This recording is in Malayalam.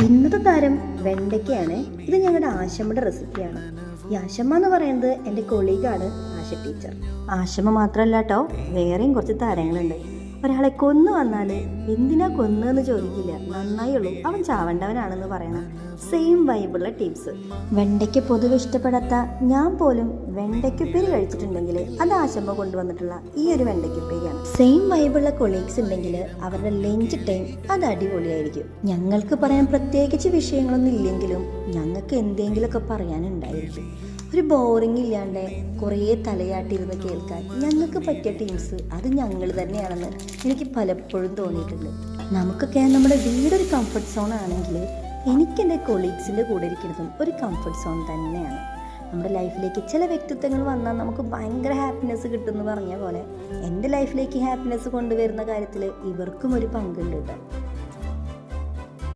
ഇന്നത്തെ താരം വെണ്ടയ്ക്കയാണ്. ഇത് ഞങ്ങളുടെ ആശമ്മയുടെ റെസിപ്പിയാണ്. ഈ ആശമ്മ എന്ന് പറയുന്നത് എൻ്റെ കൊളീഗാണ് ആശ ടീച്ചർ. ആശമ്മ മാത്രമല്ല കേട്ടോ, വേറെയും കുറച്ച് താരങ്ങളുണ്ട്. ഒരാളെ കൊന്നു വന്നാൽ എന്തിനാ കൊന്നതെന്ന് ചോദിക്കില്ല, നന്നായുള്ളൂ അവൻ ചാവേണ്ടവനാണെന്ന് പറയണം. Same വൈബുള്ള tips. വെണ്ടയ്ക്ക് പൊതുവെ ഇഷ്ടപ്പെടാത്ത ഞാൻ പോലും വെണ്ടയ്ക്കുപ്പേരി കഴിച്ചിട്ടുണ്ടെങ്കിൽ അത് ആശമ്മ കൊണ്ടുവന്നിട്ടുള്ള ഈ ഒരു വെണ്ടയ്ക്കുപ്പേരിയാണ്. സെയിം വൈബുള്ള കൊളീഗ്സ് ഉണ്ടെങ്കിൽ അവരുടെ ലഞ്ച് ടൈം അത് അടിപൊളിയായിരിക്കും. ഞങ്ങൾക്ക് പറയാൻ പ്രത്യേകിച്ച് വിഷയങ്ങളൊന്നും ഇല്ലെങ്കിലും ഞങ്ങൾക്ക് എന്തെങ്കിലുമൊക്കെ പറയാനുണ്ടായിരിക്കും. ഒരു ബോറിംഗ് ഇല്ലാണ്ട് കുറേ തലയാട്ടിരുന്ന് കേൾക്കാൻ ഞങ്ങൾക്ക് പറ്റിയ ടീംസ് അത് ഞങ്ങൾ തന്നെയാണെന്ന് എനിക്ക് പലപ്പോഴും തോന്നിയിട്ടുണ്ട്. നമുക്കൊക്കെ നമ്മുടെ വീടൊരു കംഫർട്ട് സോൺ ആണെങ്കിൽ എനിക്കെൻ്റെ കൊളീഗ്സിൻ്റെ കൂടെ ഇരിക്കുന്നതും ഒരു കംഫർട്ട് സോൺ തന്നെയാണ്. നമ്മുടെ ലൈഫിലേക്ക് ചില വ്യക്തിത്വങ്ങൾ വന്നാൽ നമുക്ക് ഭയങ്കര ഹാപ്പിനെസ് കിട്ടുമെന്ന് പറഞ്ഞ പോലെ എൻ്റെ ലൈഫിലേക്ക് ഹാപ്പിനെസ് കൊണ്ടുവരുന്ന കാര്യത്തിൽ ഇവർക്കും ഒരു പങ്കുണ്ട് കേട്ടോ.